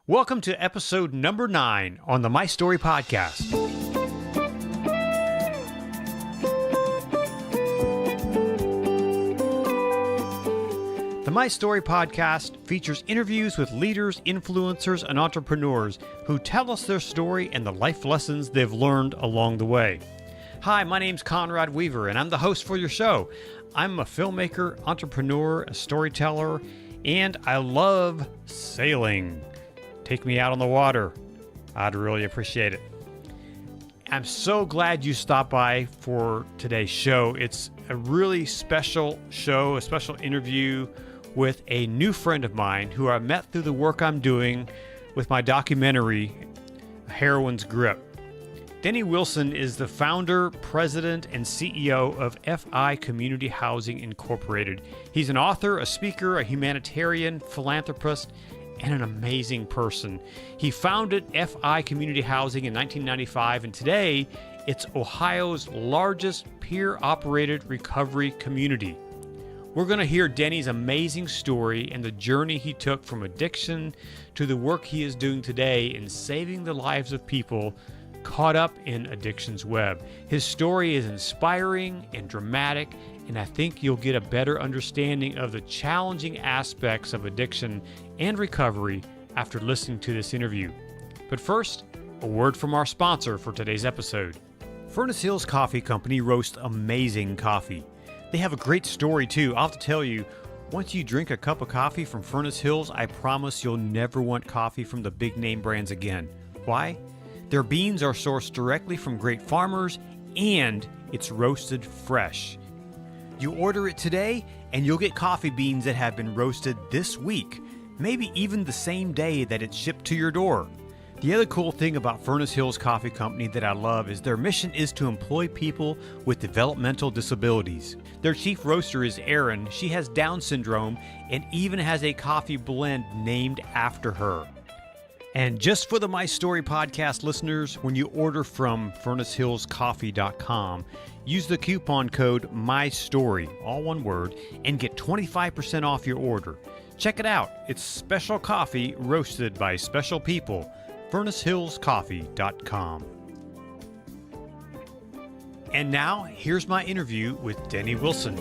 Welcome to episode number 9 on the My Story Podcast. The My Story Podcast features interviews with leaders, influencers, and entrepreneurs who tell us their story and the life lessons they've learned along the way. Hi, my name's Conrad Weaver, and I'm the host for your show. I'm a filmmaker, entrepreneur, a storyteller, and I love sailing. Take me out on the water. I'd really appreciate it. I'm so glad you stopped by for today's show. It's a really special show, a special interview with a new friend of mine who I met through the work I'm doing with my documentary, Heroin's Grip. Denny Wilson is the founder, president, and CEO of FI Community Housing Incorporated. He's an author, a speaker, a humanitarian, philanthropist, and an amazing person. He founded FI Community Housing in 1995, and today it's Ohio's largest peer-operated recovery community. We're going to hear Denny's amazing story and the journey he took from addiction to the work he is doing today in saving the lives of people caught up in addiction's web. His story is inspiring and dramatic, and I think you'll get a better understanding of the challenging aspects of addiction and recovery after listening to this interview. But first, a word from our sponsor for today's episode. Furnace Hills Coffee Company roasts amazing coffee. They have a great story too. I'll have to tell you, once you drink a cup of coffee from Furnace Hills, I promise you'll never want coffee from the big name brands again. Why? Their beans are sourced directly from great farmers, and it's roasted fresh. You order it today, and you'll get coffee beans that have been roasted this week, maybe even the same day that it's shipped to your door. The other cool thing about Furnace Hills Coffee Company that I love is their mission is to employ people with developmental disabilities. Their chief roaster is Erin. She has Down syndrome and even has a coffee blend named after her. And just for the My Story Podcast listeners, when you order from furnacehillscoffee.com, use the coupon code MyStory, all one word, and get 25% off your order. Check it out. It's special coffee roasted by special people. furnacehillscoffee.com. And now, here's my interview with Denny Wilson.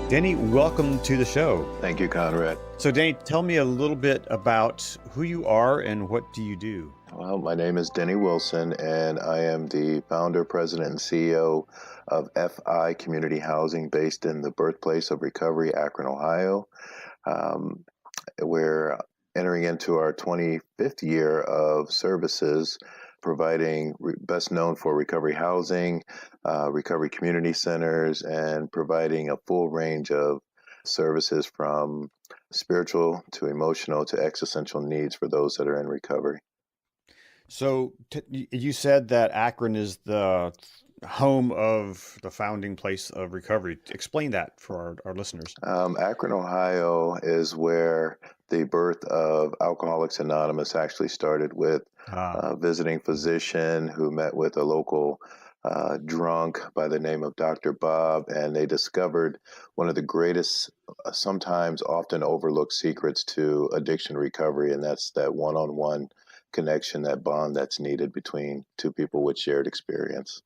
Denny, welcome to the show. Thank you, Conrad. So, Denny, tell me a little bit about who you are and what do you do? Well, my name is Denny Wilson, and I am the founder, president, and CEO of FI Community Housing based in the birthplace of recovery, Akron, Ohio. We're entering into our 25th year of services, providing best known for recovery housing, recovery community centers, and providing a full range of services from spiritual to emotional to existential needs for those that are in recovery. So you said that Akron is the home of the founding place of recovery. Explain that for our listeners. Akron, Ohio is where the birth of Alcoholics Anonymous actually started with a visiting physician who met with a local drunk by the name of Dr. Bob, and they discovered one of the greatest, sometimes often overlooked secrets to addiction recovery, and that's that one-on-one connection, that bond that's needed between two people with shared experience.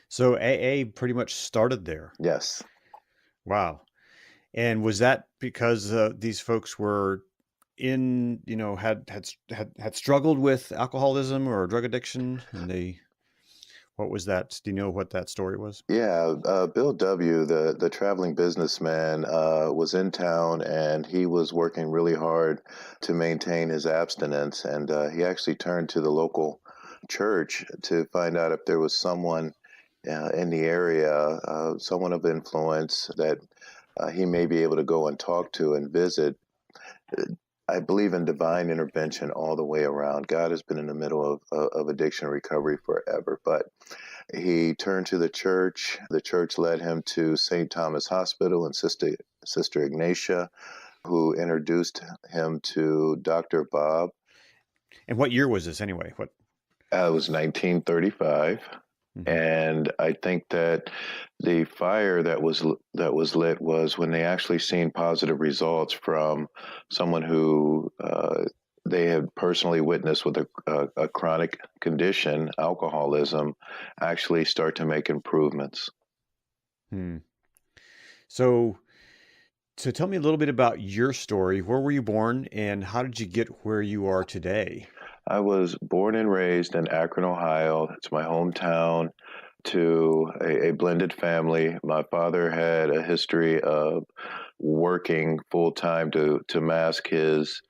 So AA pretty much started there. Yes. Wow. And was that because these folks were had struggled with alcoholism or drug addiction, and what was that? Do you know what that story was? Yeah, Bill W., the traveling businessman, was in town, and he was working really hard to maintain his abstinence. And he actually turned to the local church to find out if there was someone in the area, someone of influence that he may be able to go and talk to and visit. I believe in divine intervention all the way around. God has been in the middle of addiction recovery forever, but he turned to the church. The church led him to St. Thomas Hospital and Sister Ignatia, who introduced him to Dr. Bob. And what year was this anyway? It was 1935, Hmm. and I think that the fire that was lit was when they actually seen positive results from someone who they had personally witnessed with a chronic condition, alcoholism, actually start to make improvements. Hmm. So, so tell me a little bit about your story. Where were you born, and how did you get where you are today? I was born and raised in Akron, Ohio. It's my hometown. To a blended family. My father had a history of working full time to mask his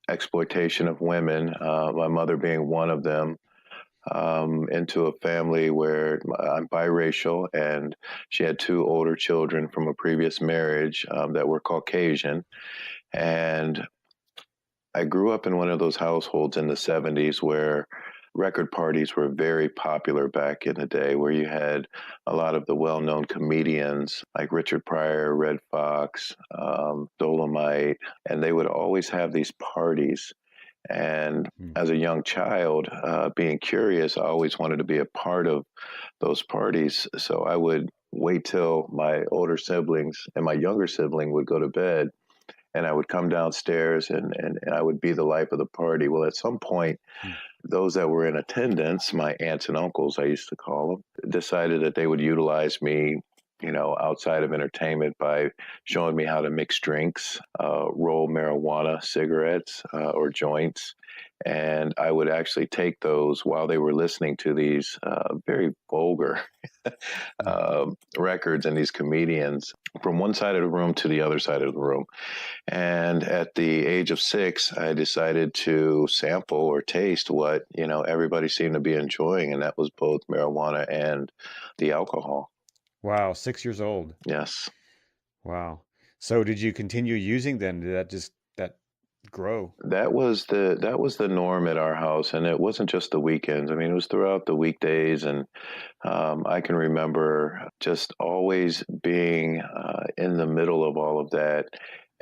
exploitation of women, my mother being one of them, into a family where I'm biracial, and she had two older children from a previous marriage that were Caucasian. And I grew up in one of those households in the 70s where record parties were very popular back in the day, where you had a lot of the well known comedians like Richard Pryor, Red Fox, Dolomite, and they would always have these parties. And Hmm. as a young child, being curious, I always wanted to be a part of those parties. So I would wait till my older siblings and my younger sibling would go to bed, and I would come downstairs and I would be the life of the party. Well, at some point, Hmm. those that were in attendance, my aunts and uncles, I used to call them, decided that they would utilize me, outside of entertainment by showing me how to mix drinks, roll marijuana, cigarettes, or joints. And I would actually take those while they were listening to these very vulgar Hmm. records and these comedians from one side of the room to the other side of the room. And at the age of 6, I decided to sample or taste what, everybody seemed to be enjoying, and that was both marijuana and the alcohol. Wow, 6 years old. Yes. Wow. So, did you continue using then? Did that grow? That was the norm at our house, and it wasn't just the weekends. I mean, it was throughout the weekdays, and I can remember just always being in the middle of all of that,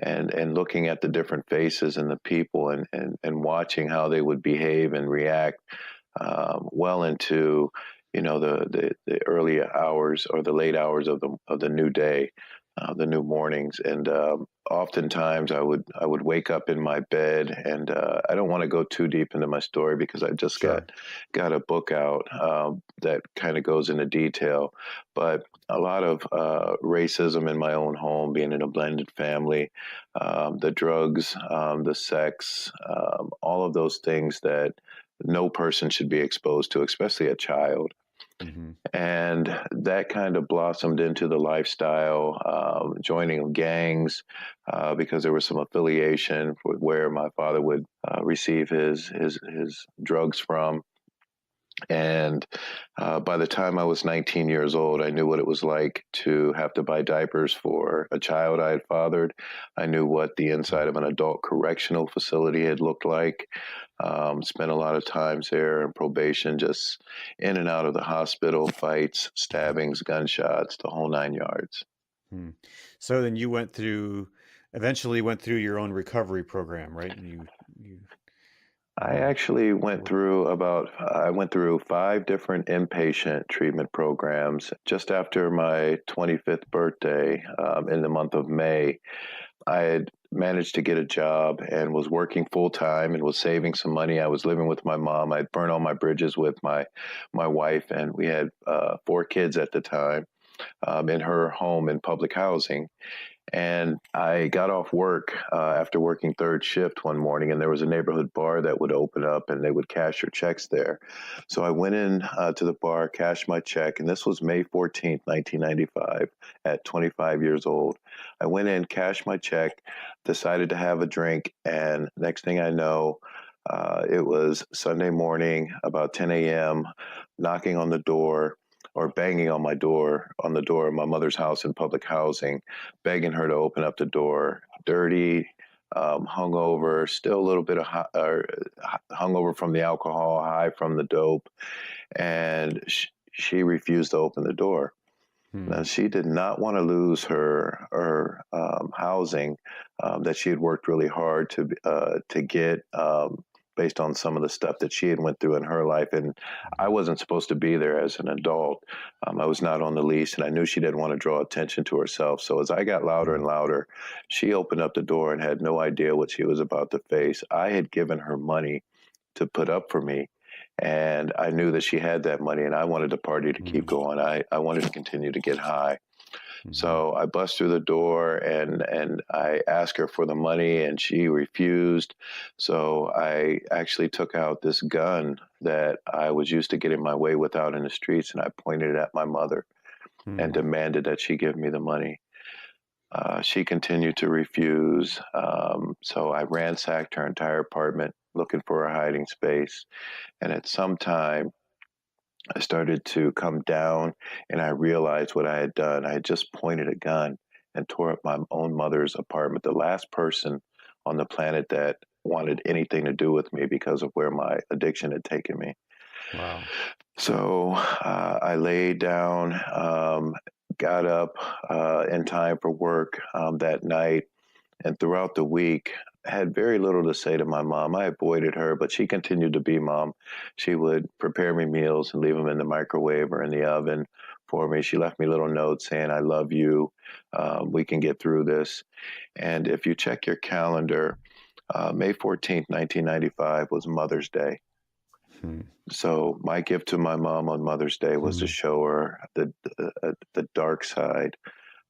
and looking at the different faces and the people, and watching how they would behave and react well into the early hours or the late hours of the new day, the new mornings. And oftentimes I would wake up in my bed, and I don't want to go too deep into my story because I just got Sure. got a book out that kind of goes into detail. But a lot of racism in my own home, being in a blended family, the drugs, the sex, all of those things that no person should be exposed to, especially a child. Hmm. And that kind of blossomed into the lifestyle, joining of gangs, because there was some affiliation with where my father would receive his drugs from. And by the time I was 19 years old, I knew what it was like to have to buy diapers for a child I had fathered. I knew what the inside of an adult correctional facility had looked like. Spent a lot of times there in probation, just in and out of the hospital, fights, stabbings, gunshots, the whole 9 yards. Hmm. So then you eventually went through your own recovery program, right? And you I uh, actually were, I went through 5 different inpatient treatment programs just after my 25th birthday, in the month of May. I had managed to get a job and was working full time and was saving some money. I was living with my mom. I'd burned all my bridges with my wife, and we had 4 kids at the time, in her home in public housing. And I got off work after working third shift one morning, and there was a neighborhood bar that would open up, and they would cash your checks there. So I went in to the bar, cashed my check, and this was May 14th, 1995, at 25 years old. I went in, cashed my check, decided to have a drink, and next thing I know, it was Sunday morning, about 10 a.m., knocking on the door, or banging on the door of my mother's house in public housing, begging her to open up the door. Dirty, hungover, still a little bit of hungover from the alcohol, high from the dope, and she refused to open the door. hmm. Now, she did not want to lose her housing that she had worked really hard to get. based on some of the stuff that she had went through in her life. And I wasn't supposed to be there as an adult. I was not on the lease, and I knew she didn't want to draw attention to herself. So as I got louder and louder, she opened up the door and had no idea what she was about to face. I had given her money to put up for me, and I knew that she had that money, and I wanted the party to keep going. I wanted to continue to get high. So I bust through the door and I asked her for the money, and she refused. So I actually took out this gun that I was used to getting my way without in the streets, and I pointed it at my mother and demanded that she give me the money. She continued to refuse. So I ransacked her entire apartment looking for a hiding space. And at some time, I started to come down and I realized what I had done. I had just pointed a gun and tore up my own mother's apartment, the last person on the planet that wanted anything to do with me because of where my addiction had taken me. Wow. So I laid down, got up in time for work that night, and throughout the week, I had very little to say to my mom. I avoided her, but she continued to be mom. She would prepare me meals and leave them in the microwave or in the oven for me. She left me little notes saying, I love you. We can get through this. And if you check your calendar, May 14th, 1995 was Mother's Day. So my gift to my mom on Mother's Day was to show her the dark side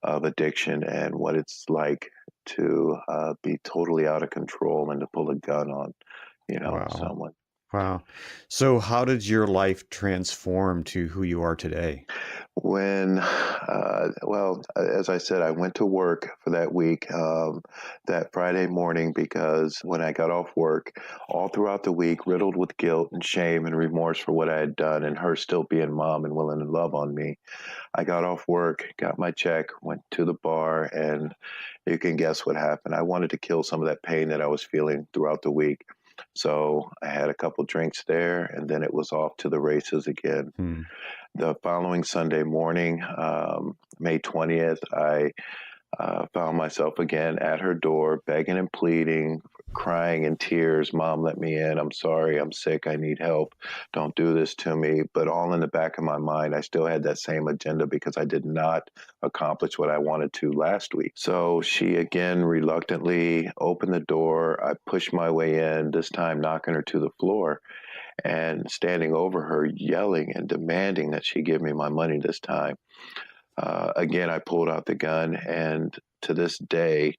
of addiction and what it's like to be totally out of control and to pull a gun on, Wow. someone. Wow. So how did your life transform to who you are today? When, as I said, I went to work for that week, that Friday morning, because when I got off work, all throughout the week, riddled with guilt and shame and remorse for what I had done, and her still being mom and willing to love on me, I got off work, got my check, went to the bar, and you can guess what happened. I wanted to kill some of that pain that I was feeling throughout the week. So I had a couple drinks there, and then it was off to the races again. The following Sunday morning, May 20th, I found myself again at her door, begging and pleading, crying in tears, Mom, let me in. I'm sorry. I'm sick. I need help. Don't do this to me. But all in the back of my mind, I still had that same agenda because I did not accomplish what I wanted to last week. So she again reluctantly opened the door. I pushed my way in, this time knocking her to the floor and standing over her, yelling and demanding that she give me my money this time. Again, I pulled out the gun, and to this day,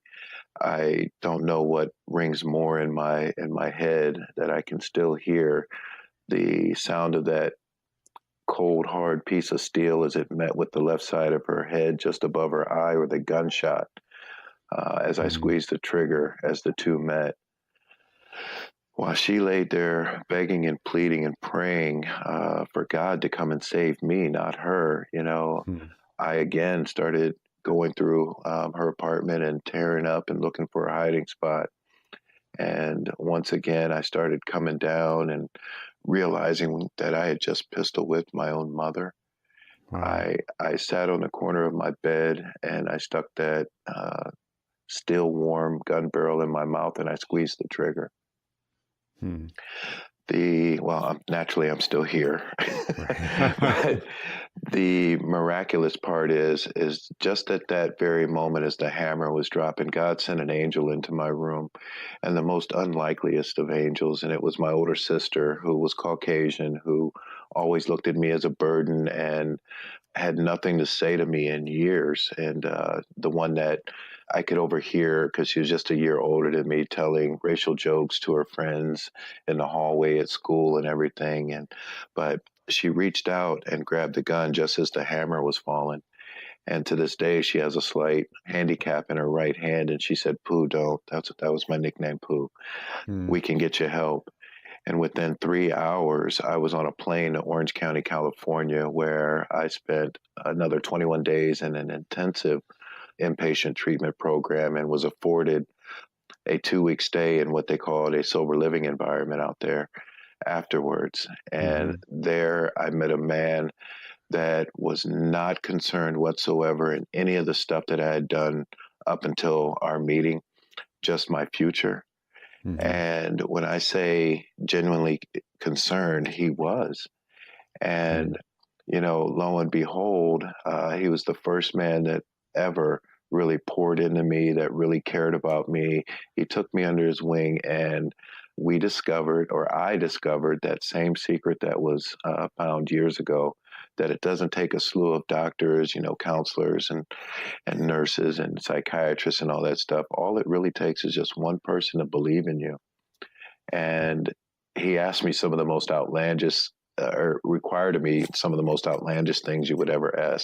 I don't know what rings more in my head, that I can still hear the sound of that cold, hard piece of steel as it met with the left side of her head, just above her eye, or the gunshot as I squeezed the trigger as the two met. While she laid there begging and pleading and praying for God to come and save me, not her, I again started going through her apartment and tearing up and looking for a hiding spot. And once again, I started coming down and realizing that I had just pistol whipped my own mother. Wow. I sat on the corner of my bed and I stuck that still warm gun barrel in my mouth and I squeezed the trigger. Naturally, I'm still here. But the miraculous part is just at that very moment as the hammer was dropping, God sent an angel into my room, and the most unlikeliest of angels. And it was my older sister, who was Caucasian, who always looked at me as a burden and had nothing to say to me in years. And the one that I could overhear, because she was just a year older than me, telling racial jokes to her friends in the hallway at school and everything. But she reached out and grabbed the gun just as the hammer was falling. And to this day, she has a slight handicap in her right hand. And she said, Pooh, don't. That was my nickname, Pooh. We can get you help. And within 3 hours, I was on a plane to Orange County, California, where I spent another 21 days in an intensive inpatient treatment program and was afforded a 2-week stay in what they called a sober living environment out there afterwards. And there I met a man that was not concerned whatsoever in any of the stuff that I had done up until our meeting, just my future. Mm-hmm. And when I say genuinely concerned, he was. And, lo and behold, he was the first man that ever really poured into me, that really cared about me. He took me under his wing, and I discovered that same secret that was found years ago, that it doesn't take a slew of doctors, counselors and nurses and psychiatrists and all that stuff. All it really takes is just one person to believe in you. And he asked me some of the most outlandish, or required of me some of the most outlandish things you would ever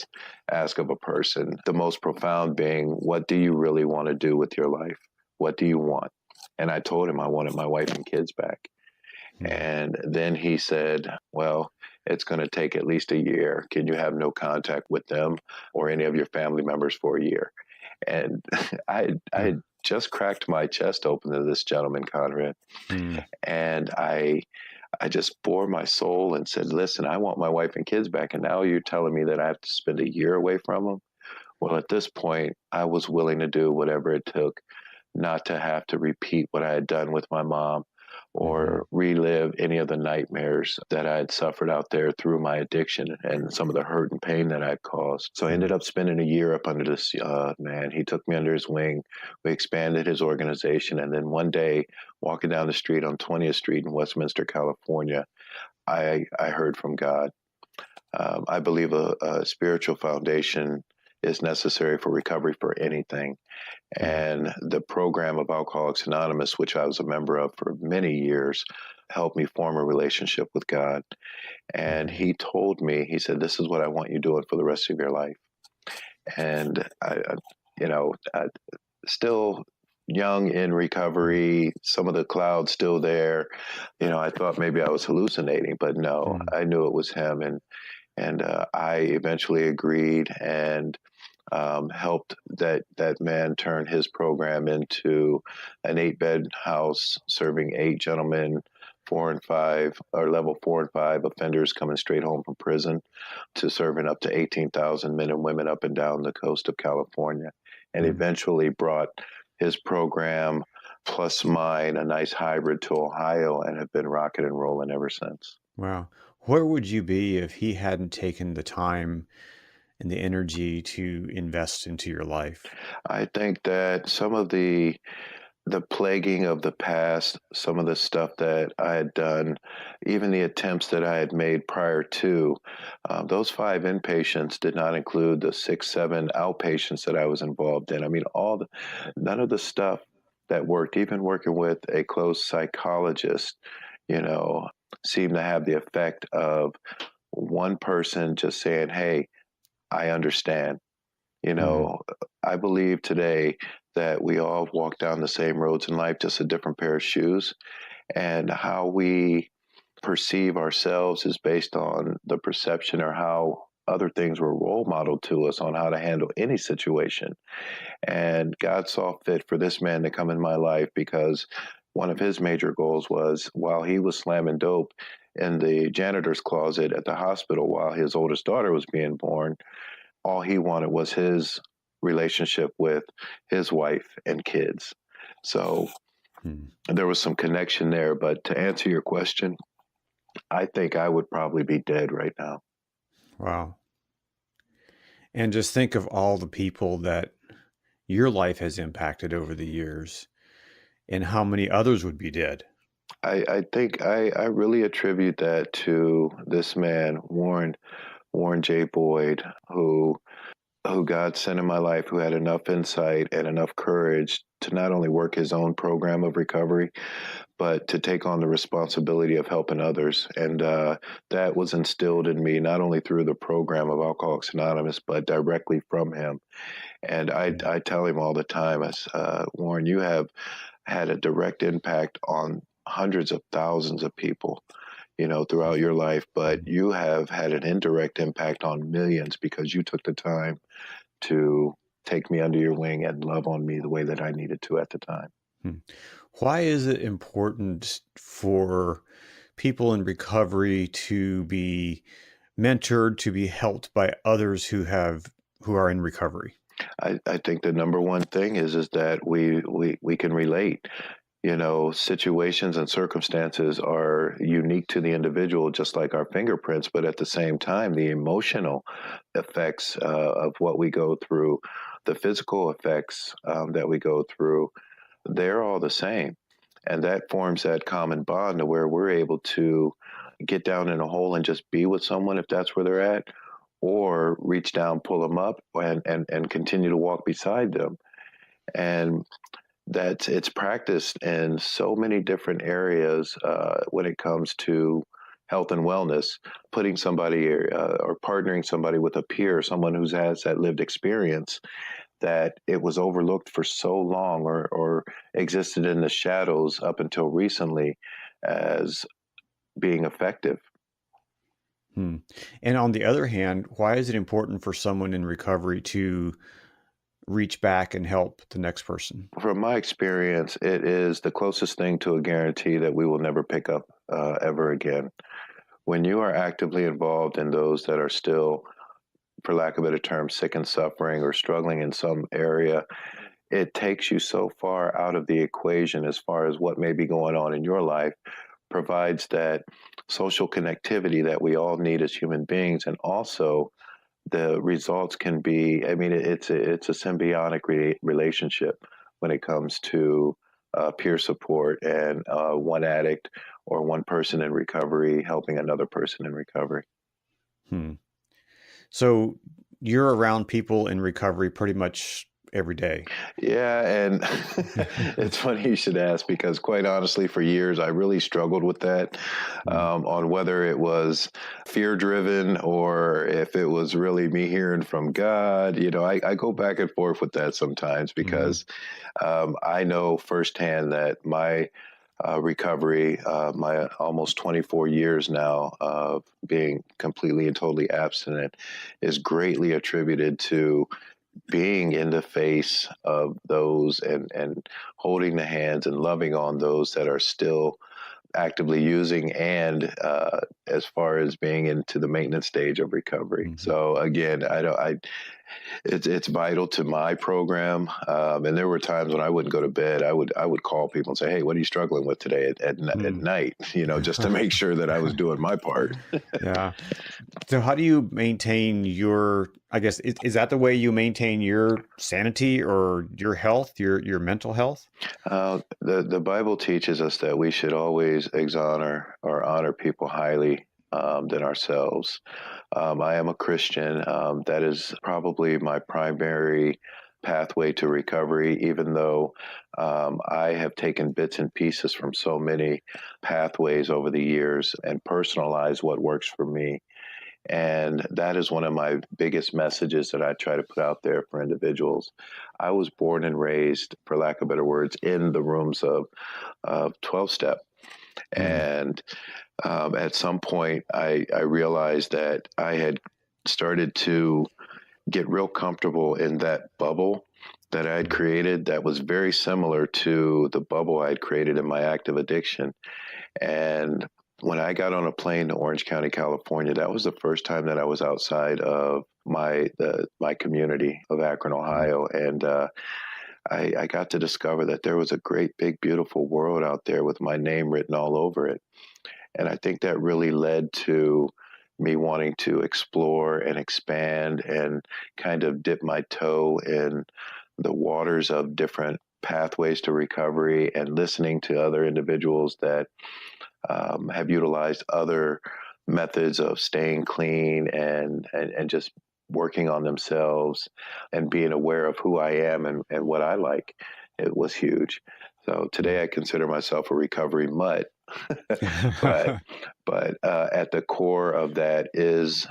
ask of a person. The most profound being, what do you really want to do with your life? What do you want? And I told him I wanted my wife and kids back. Mm-hmm. And then he said, well, it's going to take at least a year. Can you have no contact with them or any of your family members for a year? And I had just cracked my chest open to this gentleman, Conrad. Mm-hmm. And I just bore my soul and said, listen, I want my wife and kids back. And now you're telling me that I have to spend a year away from them? Well, at this point, I was willing to do whatever it took not to have to repeat what I had done with my mom Mm-hmm. or relive any of the nightmares that I had suffered out there through my addiction and some of the hurt and pain that I'd caused. So I ended up spending a year up under this man. He took me under his wing. We expanded his organization. And then one day, walking down the street on 20th Street in Westminster, California, I heard from God. I believe a spiritual foundation is necessary for recovery for anything. Mm-hmm. And the program of Alcoholics Anonymous, which I was a member of for many years, helped me form a relationship with God. And Mm-hmm. he told me, he said, this is what I want you doing for the rest of your life. And I still young in recovery, some of the clouds still there. I thought maybe I was hallucinating, but no, Mm-hmm. I knew it was him. And I eventually agreed and helped that man turn his program into an 8-bed house serving 8 gentlemen, 4 and 5, or level 4 and 5 offenders coming straight home from prison, to serving up to 18,000 men and women up and down the coast of California, and Mm-hmm. eventually brought his program plus mine, a nice hybrid, to Ohio, and have been rocking and rolling ever since. Wow. Where would you be if he hadn't taken the time and the energy to invest into your life? I think that some of the plaguing of the past, some of the stuff that I had done, even the attempts that I had made prior to, those 5 inpatients did not include the 6, 7 outpatients that I was involved in. I mean, none of the stuff that worked, even working with a close psychologist, you know, seemed to have the effect of one person just saying, hey, I understand. You Mm-hmm. know, I believe today that we all walk down the same roads in life, just a different pair of shoes. And how we perceive ourselves is based on the perception or how other things were role modeled to us on how to handle any situation. And God saw fit for this man to come in my life because one of his major goals was, while he was slamming dope in the janitor's closet at the hospital while his oldest daughter was being born, all he wanted was his relationship with his wife and kids. So Mm-hmm. there was some connection there. But to answer your question, I think I would probably be dead right now. Wow. And just think of all the people that your life has impacted over the years and how many others would be dead. I think I really attribute that to this man, Warren J. Boyd, who God sent in my life, who had enough insight and enough courage to not only work his own program of recovery, but to take on the responsibility of helping others. And that was instilled in me not only through the program of Alcoholics Anonymous, but directly from him. And I tell him all the time, Warren, you have had a direct impact on hundreds of thousands of people, throughout your life, but Mm-hmm. you have had an indirect impact on millions because you took the time to take me under your wing and love on me the way that I needed to at the time. Hmm. Why is it important for people in recovery to be mentored, to be helped by others who are in recovery? I think the number one thing is that we can relate. Situations and circumstances are unique to the individual, just like our fingerprints, but at the same time, the emotional effects of what we go through, the physical effects that we go through, they're all the same. And that forms that common bond to where we're able to get down in a hole and just be with someone if that's where they're at, or reach down, pull them up, and continue to walk beside them. And it's practiced in so many different areas when it comes to health and wellness, putting somebody or partnering somebody with a peer, someone who has that lived experience, that it was overlooked for so long or existed in the shadows up until recently as being effective. Hmm. And on the other hand, why is it important for someone in recovery to reach back and help the next person? From my experience, it is the closest thing to a guarantee that we will never pick up ever again. When you are actively involved in those that are still, for lack of a better term, sick and suffering or struggling in some area, it takes you so far out of the equation as far as what may be going on in your life, provides that social connectivity that we all need as human beings, and also the results can be, I mean, it's a symbiotic relationship when it comes to peer support and one addict or one person in recovery helping another person in recovery. Hmm. So you're around people in recovery pretty much every day. Yeah, and it's funny you should ask because, quite honestly, for years I really struggled with that, Hmm. on whether it was fear driven or if it was really me hearing from God. I go back and forth with that sometimes Hmm. because I know firsthand that my recovery, my almost 24 years now of being completely and totally abstinent, is greatly attributed to being in the face of those and holding the hands and loving on those that are still actively using, and as far as being into the maintenance stage of recovery. Hmm. So again, it's vital to my program. And there were times when I wouldn't go to bed. I would call people and say, "Hey, what are you struggling with today at Hmm. night?" Just to make sure that I was doing my part. Yeah. So how do you maintain your, I guess, is that the way you maintain your sanity or your health, your mental health? The Bible teaches us that we should always exoner or honor people highly than ourselves. I am a Christian. That is probably my primary pathway to recovery, even though I have taken bits and pieces from so many pathways over the years and personalized what works for me. And that is one of my biggest messages that I try to put out there for individuals. I was born and raised, for lack of better words, in the rooms of 12 step. Mm. And at some point, I realized that I had started to get real comfortable in that bubble that I had Mm. created that was very similar to the bubble I had created in my active addiction. And when I got on a plane to Orange County, California, that was the first time that I was outside of my community of Akron, Mm. Ohio, and I got to discover that there was a great, big, beautiful world out there with my name written all over it. And I think that really led to me wanting to explore and expand and kind of dip my toe in the waters of different pathways to recovery and listening to other individuals that have utilized other methods of staying clean and just working on themselves and being aware of who I am and what I like. It was huge. So today I consider myself a recovery mutt, but Mm. at the core of that is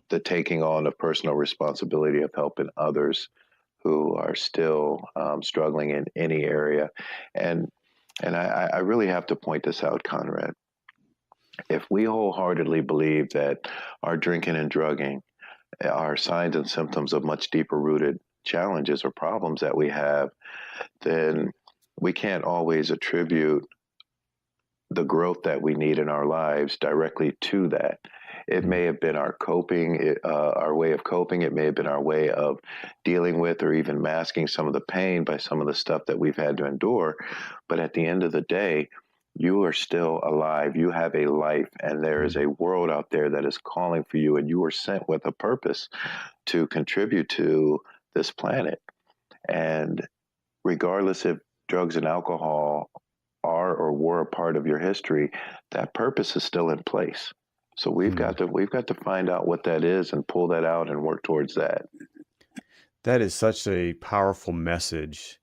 the taking on of personal responsibility of helping others who are still struggling in any area. And I really have to point this out, Conrad. If we wholeheartedly believe that our drinking and drugging are signs and symptoms of much deeper rooted challenges or problems that we have, then we can't always attribute the growth that we need in our lives directly to that. It Mm. may have been our way of coping. It may have been our way of dealing with or even masking some of the pain by some of the stuff that we've had to endure. But at the end of the day, you are still alive. You have a life, and there is Mm. a world out there that is calling for you, and you were sent with a purpose to contribute to this planet. And regardless if drugs and alcohol are or were a part of your history, that purpose is still in place. So Mm. we've got to find out what that is and pull that out and work towards that. That is such a powerful message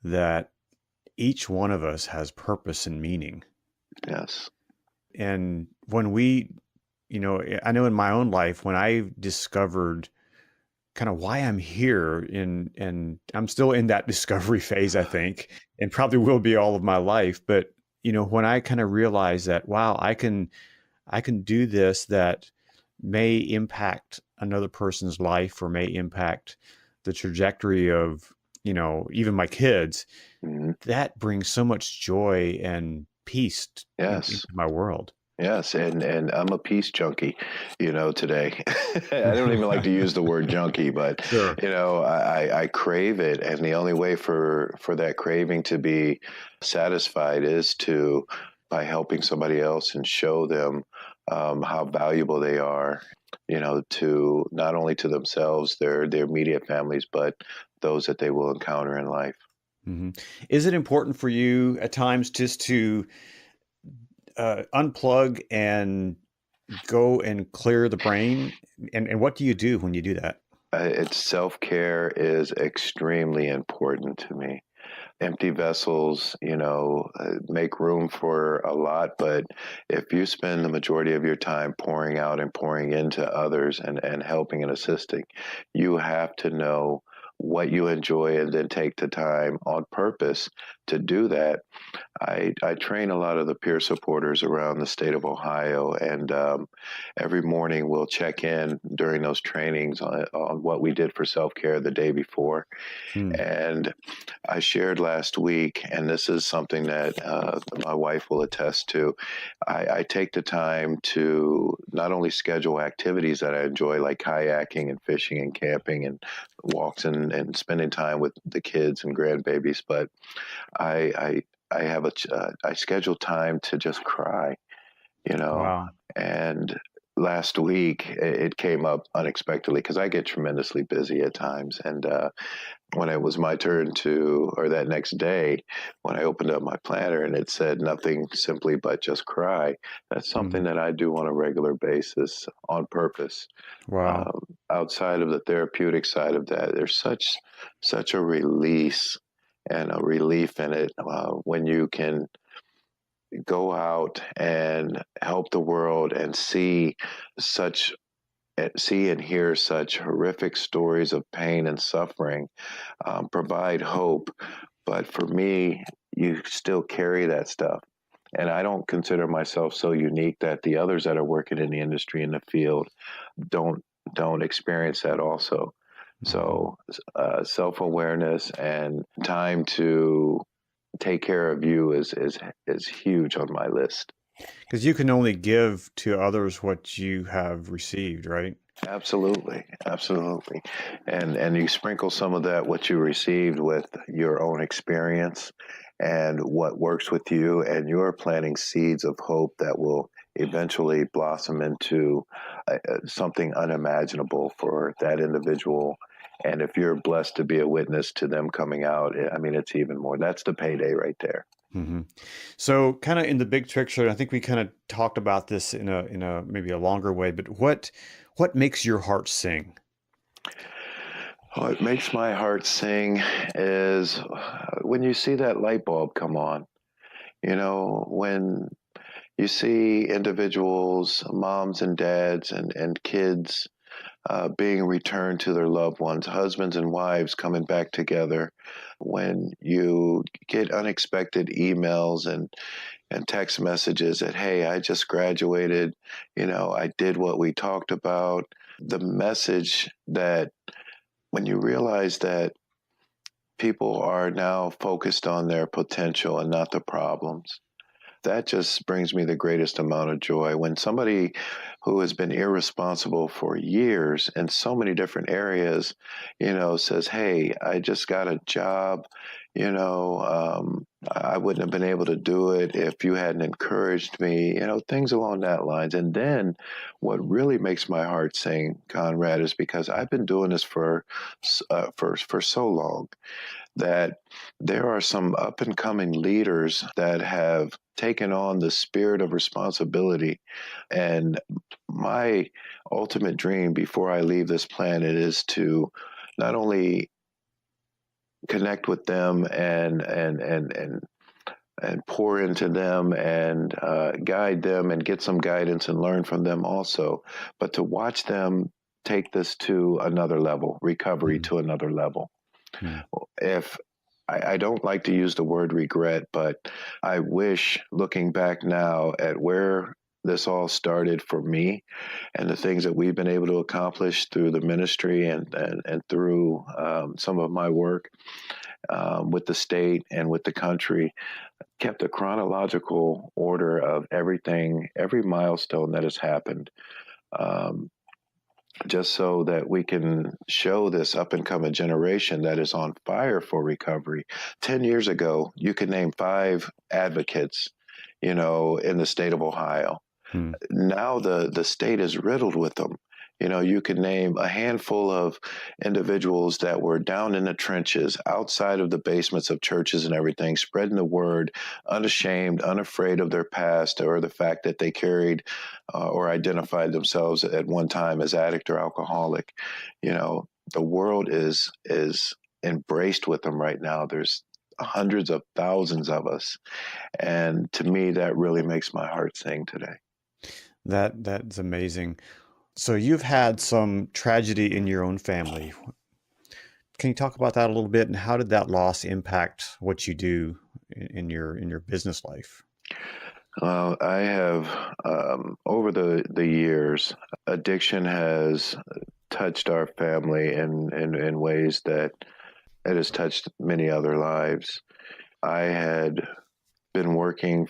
that each one of us has purpose and meaning. Yes. And when we, I know in my own life, when I discovered kind of why I'm here and I'm still in that discovery phase, I think, and probably will be all of my life. But, when I kind of realized that, wow, I can do this that may impact another person's life or may impact the trajectory of, even my kids, Hmm. that brings so much joy and peace Yes. into my world. Yes, and I'm a peace junkie, today. I don't even like to use the word junkie, but Sure. I crave it, and the only way for that craving to be satisfied is to by helping somebody else and show them how valuable they are, to not only to themselves, their immediate families, but those that they will encounter in life. Hmm. Is it important for you at times just to unplug and go and clear the brain? And what do you do when you do that? It's self-care is extremely important to me. Empty vessels, make room for a lot. But if you spend the majority of your time pouring out and pouring into others and helping and assisting, you have to know what you enjoy and then take the time on purpose to do that. I train a lot of the peer supporters around the state of Ohio, and every morning we'll check in during those trainings on what we did for self care the day before. Hmm. And I shared last week, and this is something that my wife will attest to. I take the time to not only schedule activities that I enjoy, like kayaking and fishing and camping and walks and spending time with the kids and grandbabies, but I I, I have I schedule time to just cry, you know, Wow. and last week it came up unexpectedly because I get tremendously busy at times, and when it was my turn or that next day, when I opened up my planner and it said nothing simply but just cry, that's something Mhm. that I do on a regular basis on purpose. Wow. Outside of the therapeutic side of that, there's such a release and a relief in it when you can go out and help the world and such see and hear such horrific stories of pain and suffering, provide hope. But for me, you still carry that stuff. And I don't consider myself so unique that the others that are working in the industry in the field don't don't experience that also. Mhm. So self awareness and time to take care of you is huge on my list. 'Cause you can only give to others what you have received, right? Absolutely, absolutely, and you sprinkle some of that what you received with your own experience and what works with you, and you're planting seeds of hope that will eventually blossom into something unimaginable for that individual. And if you're blessed to be a witness to them coming out, I mean, it's even more. That's the payday right there. Mhm. So, kinda in the big picture, I think we kinda talked about this in a maybe a longer way, but what makes your heart sing? What makes my heart sing is when you see that light bulb come on. When you see individuals, moms and dads and kids being returned to their loved ones, husbands and wives coming back together, when you get unexpected emails and text messages that, hey, I just graduated, I did what we talked about. The message that when you realize that people are now focused on their potential and not the problems, that just brings me the greatest amount of joy. When somebody who has been irresponsible for years in so many different areas, says, "Hey, I just got a job. I wouldn't have been able to do it if you hadn't encouraged me." Things along that lines. And then, what really makes my heart sing, Conrad, is because I've been doing this for so long, that there are some up and coming leaders that have taken on the spirit of responsibility. And my ultimate dream before I leave this planet is to not only connect with them and pour into them and guide them and get some guidance and learn from them also, but to watch them take this to another level, recovery to another level. Mm. If I don't like to use the word regret, but I wish, looking back now at where this all started for me and the things that we've been able to accomplish through the ministry and through some of my work with the state and with the country, kept a chronological order of everything, every milestone that has happened. Um, just so that we can show this up and coming generation that is on fire for recovery. 10 years ago, you could name 5 advocates, in the state of Ohio. Mm. Now the state is riddled with them. You could name a handful of individuals that were down in the trenches, outside of the basements of churches and everything, spreading the word, unashamed, unafraid of their past or the fact that they carried or identified themselves at one time as addict or alcoholic. The world is embraced with them right now. There's hundreds of thousands of us, and to me, that really makes my heart sing today. That's amazing. So you've had some tragedy in your own family. Can you talk about that a little bit, and how did that loss impact what you do in your business life? I have, over the years, addiction has touched our family in ways that it has touched many other lives. I had been working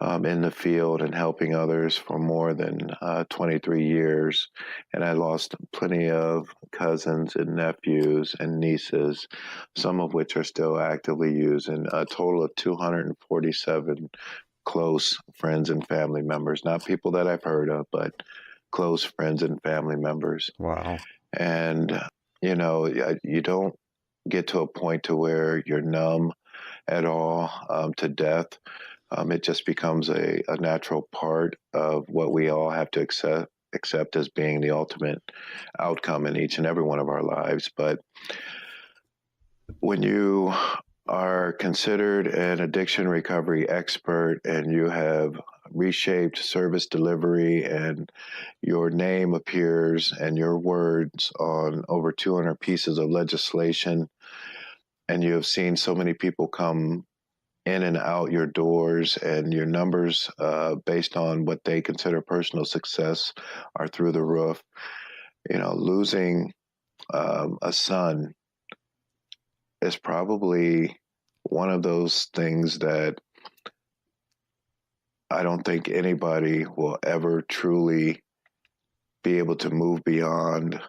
in the field and helping others for more than 23 years. And I lost plenty of cousins and nephews and nieces, some of which are still actively using, a total of 247 close friends and family members, not people that I've heard of, but close friends and family members. Wow. And, you don't get to a point to where you're numb at all to death. It just becomes a natural part of what we all have to accept as being the ultimate outcome in each and every one of our lives. But when you are considered an addiction recovery expert and you have reshaped service delivery and your name appears and your words on over 200 pieces of legislation, and you have seen so many people come in and out your doors, and your numbers based on what they consider personal success are through the roof. Losing a son is probably one of those things that I don't think anybody will ever truly be able to move beyond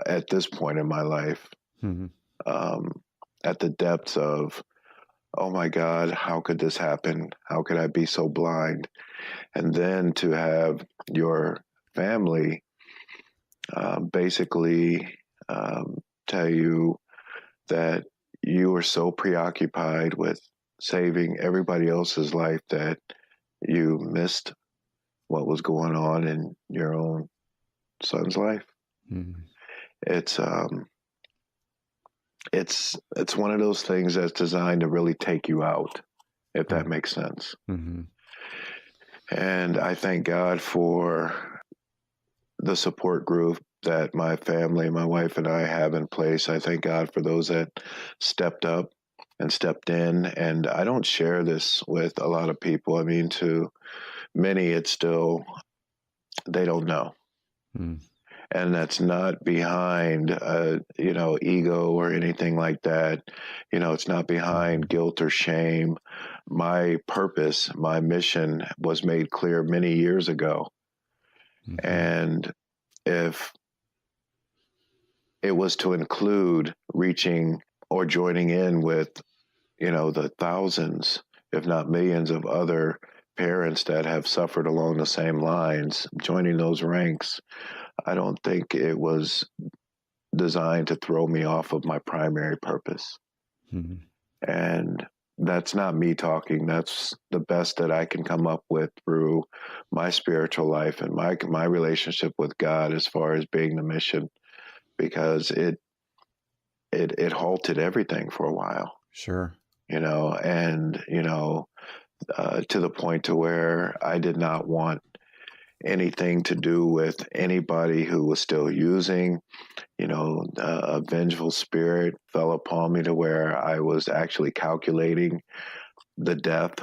at this point in my life. Mm-hmm. At the depths of, oh my God, how could this happen? How could I be so blind? And then to have your family basically tell you that you were so preoccupied with saving everybody else's life that you missed what was going on in your own son's life. Mm-hmm. It's one of those things that's designed to really take you out, if that makes sense. Mm-hmm. And I thank God for the support group that my family, my wife and I have in place. I thank God for those that stepped up and stepped in. And I don't share this with a lot of people. I mean, to many, it's still, they don't know. Mm. And that's not behind, ego or anything like that. It's not behind guilt or shame. my purpose, my mission was made clear many years ago. Mm-hmm. And if it was to include reaching or joining in with, the thousands, if not millions of other parents that have suffered along the same lines, joining those ranks, I don't think it was designed to throw me off of my primary purpose. Mm-hmm. And that's not me talking. That's the best that I can come up with through my spiritual life and my relationship with God as far as being the mission, because it halted everything for a while, Sure. and to the point to where I did not want anything to do with anybody who was still using. A vengeful spirit fell upon me to where I was actually calculating the death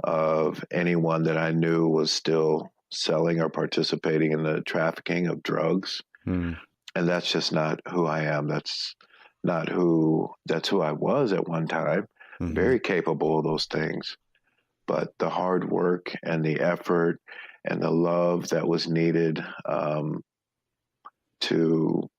of anyone that I knew was still selling or participating in the trafficking of drugs. Mm-hmm. And that's just not who I am. That's who I was at one time. Mm-hmm. Very capable of those things. But the hard work and the effort and the love that was needed to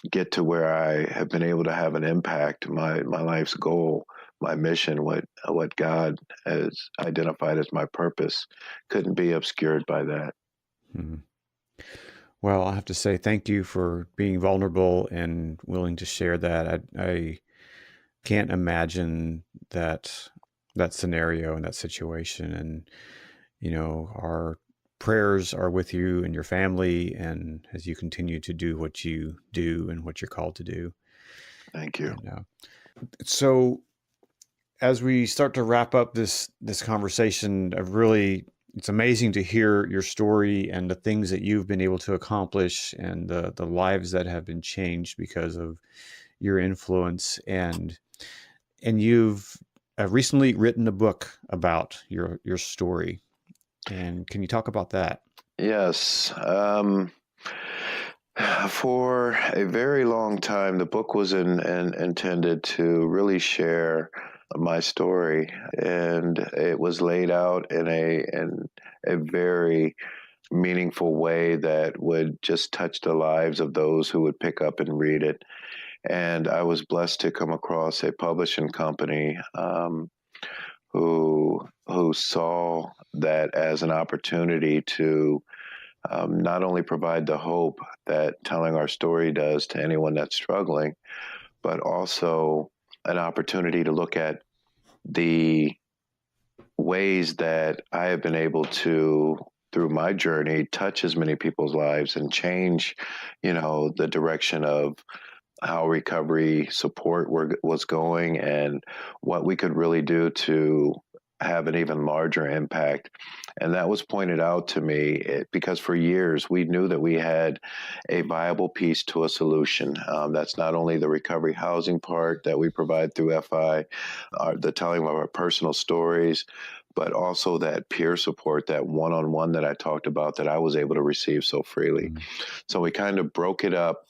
get to where I have been able to have an impact, my life's goal, my mission, what God has identified as my purpose, couldn't be obscured by that. Mm-hmm. Well, I have to say thank you for being vulnerable and willing to share that. I can't imagine that scenario and that situation. And, our prayers are with you and your family, and as you continue to do what you do and what you're called to do. Thank you. And so as we start to wrap up this conversation, it's amazing to hear your story and the things that you've been able to accomplish and the lives that have been changed because of your influence. And you've recently written a book about your story. And can you talk about that? Yes. For a very long time, the book was intended to really share my story, and it was laid out in a very meaningful way that would just touch the lives of those who would pick up and read it. And I was blessed to come across a publishing company who saw that as an opportunity to not only provide the hope that telling our story does to anyone that's struggling, but also an opportunity to look at the ways that I have been able to, through my journey, touch as many people's lives and change, the direction of how recovery support was going and what we could really do to have an even larger impact. And that was pointed out to me because for years we knew that we had a viable piece to a solution. That's not only the recovery housing part that we provide through FI, the telling of our personal stories, but also that peer support, that one-on-one that I talked about that I was able to receive so freely. Mm-hmm. So we kind of broke it up,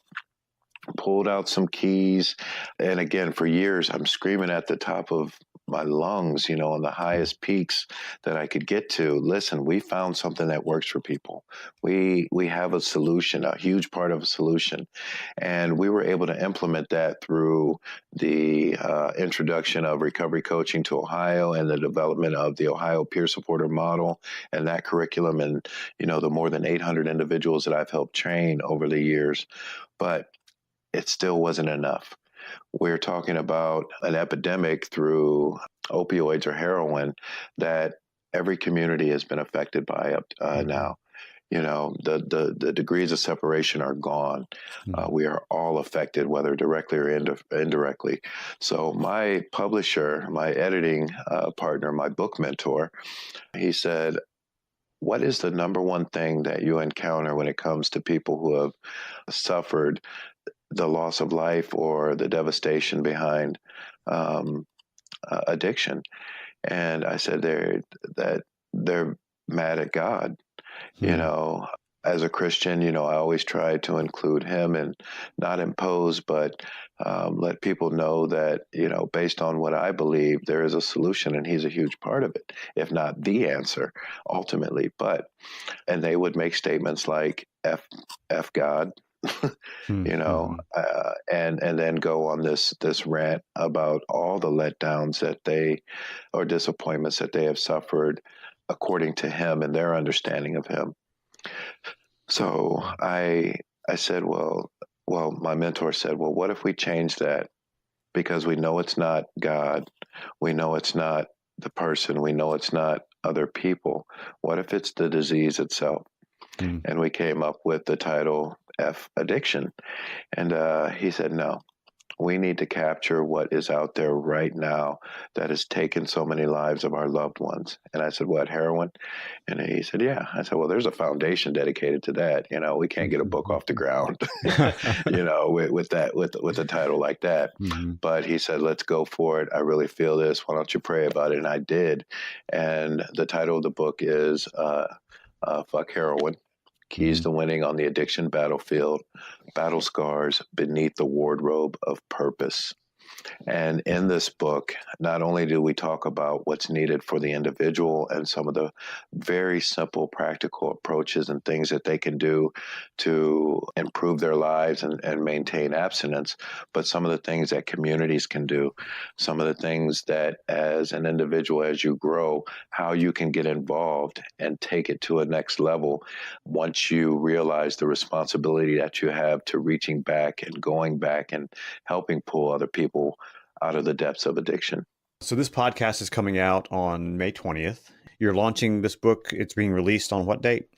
pulled out some keys. And again, for years, I'm screaming at the top of my lungs, on the highest peaks that I could get to. Listen, we found something that works for people. We have a solution, a huge part of a solution. And we were able to implement that through the introduction of recovery coaching to Ohio and the development of the Ohio peer supporter model and that curriculum and, the more than 800 individuals that I've helped train over the years. But it still wasn't enough. We're talking about an epidemic through opioids or heroin that every community has been affected by up now. The degrees of separation are gone. Mm-hmm. We are all affected, whether directly or indirectly. So my publisher, my editing partner, my book mentor, he said, what is the number one thing that you encounter when it comes to people who have suffered the loss of life or the devastation behind addiction? And I said they're mad at God. Mm-hmm. as a Christian, I always try to include him and not impose, but let people know that, based on what I believe, there is a solution and he's a huge part of it, if not the answer ultimately. And they would make statements like F God, Mm-hmm. and then go on this rant about all the letdowns or disappointments that they have suffered according to him and their understanding of him. So I said, well, my mentor said, well, what if we change that? Because we know it's not God, we know it's not the person, we know it's not other people. What if it's the disease itself? Mm. And we came up with the title F Addiction. And he said, no, we need to capture what is out there right now that has taken so many lives of our loved ones. And I said, what, heroin? And he said, yeah. I said, well, there's a foundation dedicated to that. We can't get a book off the ground, with a title like that. Mm-hmm. But he said, let's go for it. I really feel this. Why don't you pray about it? And I did. And the title of the book is Fuck Heroin. Keys Mm-hmm. to Winning on the Addiction Battlefield, Battle Scars Beneath the Wardrobe of Purpose. And in this book, not only do we talk about what's needed for the individual and some of the very simple practical approaches and things that they can do to improve their lives and maintain abstinence, but some of the things that communities can do, some of the things that as an individual, as you grow, how you can get involved and take it to a next level once you realize the responsibility that you have to reaching back and going back and helping pull other people out of the depths of addiction. So this podcast is coming out on May 20th. You're launching this book. It's being released on what date?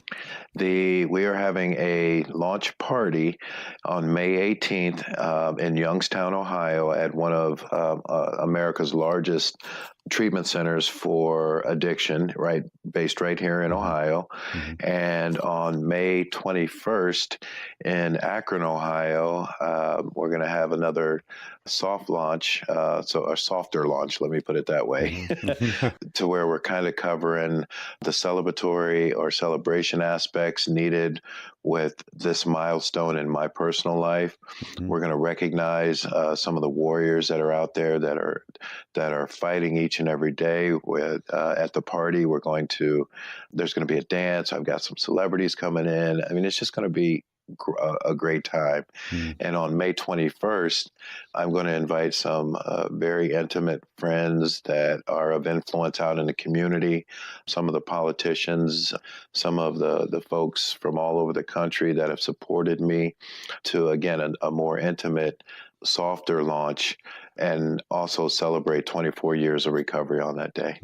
We are having a launch party on May 18th in Youngstown, Ohio, at one of America's largest treatment centers for addiction, right, based right here in Mm-hmm. Ohio. Mm-hmm. And on May 21st in Akron, Ohio, we're going to have another soft launch, so a softer launch, let me put it that way, Mm-hmm. to where we're kind of covering the celebratory or celebration aspects needed with this milestone in my personal life. Mm-hmm. We're going to recognize some of the warriors that are out there that are fighting each and every day. At the party, there's going to be a dance. I've got some celebrities coming in. I mean, it's just going to be a great time. Mm-hmm. And on May 21st, I'm going to invite some very intimate friends that are of influence out in the community, some of the politicians, some of the folks from all over the country that have supported me to, again, a more intimate, softer launch, and also celebrate 24 years of recovery on that day.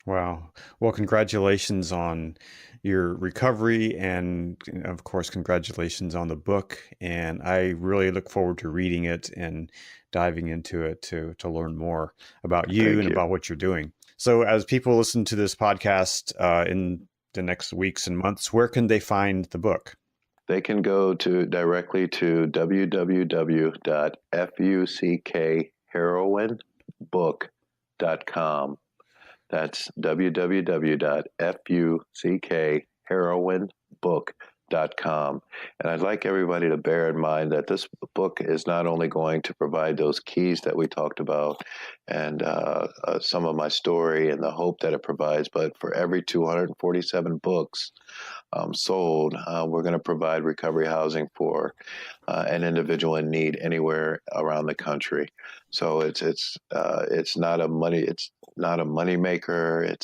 Wow. Well, congratulations on your recovery, and of course, congratulations on the book. And I really look forward to reading it and diving into it to learn more about you Thank and you. about what you're doing. So, as people listen to this podcast in the next weeks and months, where can they find the book? They can go directly to www.fuckheroinbook.com. That's www.fuckheroinbook.com. And I'd like everybody to bear in mind that this book is not only going to provide those keys that we talked about and some of my story and the hope that it provides, but for every 247 books sold, we're going to provide recovery housing for an individual in need anywhere around the country. So it's not a money maker.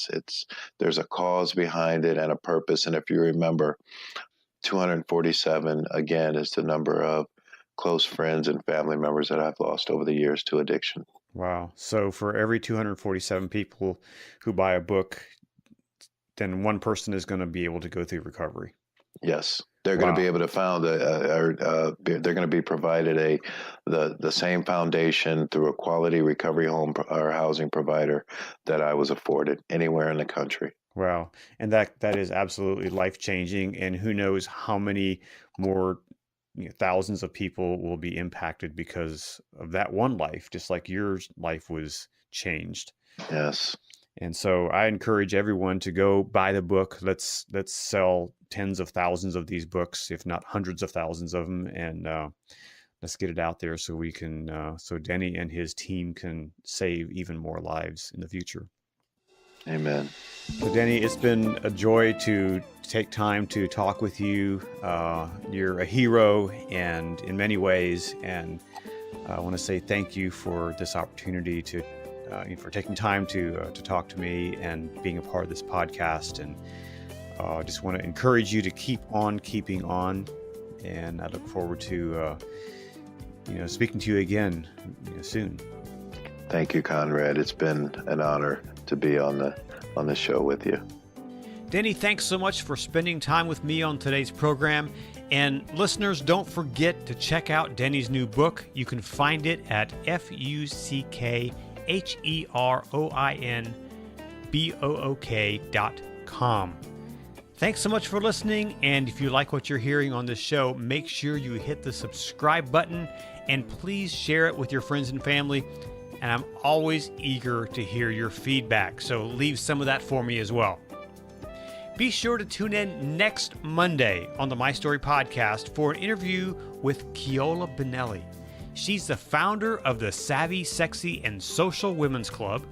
There's a cause behind it and a purpose. And if you remember, 247 again is the number of close friends and family members that I've lost over the years to addiction. Wow. So, for every 247 people who buy a book, then one person is going to be able to go through recovery. Yes, they're going to be Wow. able to they're going to be provided the same foundation through a quality recovery home or housing provider that I was afforded anywhere in the country. Wow. And that is absolutely life-changing. And who knows how many more thousands of people will be impacted because of that one life, just like your life was changed. Yes. And so I encourage everyone to go buy the book. Let's sell tens of thousands of these books, if not hundreds of thousands of them, and let's get it out there so we can, so Denny and his team can save even more lives in the future. Amen. So Denny, it's been a joy to take time to talk with you. You're a hero, and in many ways, and I want to say thank you for this opportunity to, for taking time to talk to me and being a part of this podcast. And I just want to encourage you to keep on keeping on, and I look forward to speaking to you again soon. Thank you, Conrad. It's been an honor to be on the show with you. Denny, thanks so much for spending time with me on today's program. And listeners, don't forget to check out Denny's new book. You can find it at fuckheroinbook.com. Thanks so much for listening. And if you like what you're hearing on this show, make sure you hit the subscribe button and please share it with your friends and family. And I'm always eager to hear your feedback, so leave some of that for me as well. Be sure to tune in next Monday on the My Story podcast for an interview with Keola Benelli. She's the founder of the Savvy, Sexy, and Social Women's Club.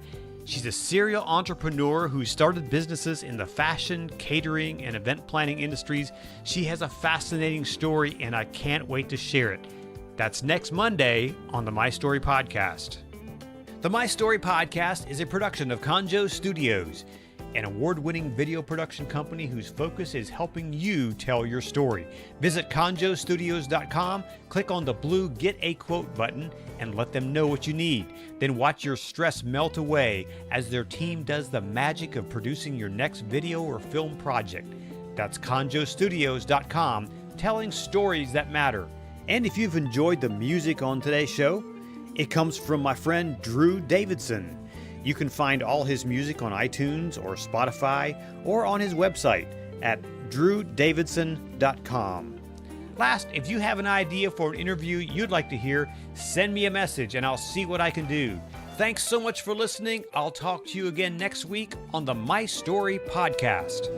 She's a serial entrepreneur who started businesses in the fashion, catering, and event planning industries. She has a fascinating story, and I can't wait to share it. That's next Monday on the My Story podcast. The My Story podcast is a production of Conjo Studios, an award-winning video production company whose focus is helping you tell your story. Visit conjostudios.com, click on the blue Get a Quote button, and let them know what you need. Then watch your stress melt away as their team does the magic of producing your next video or film project. That's conjostudios.com, telling stories that matter. And if you've enjoyed the music on today's show, it comes from my friend Drew Davidson. You can find all his music on iTunes or Spotify or on his website at drewdavidson.com. Last, if you have an idea for an interview you'd like to hear, send me a message and I'll see what I can do. Thanks so much for listening. I'll talk to you again next week on the My Story podcast.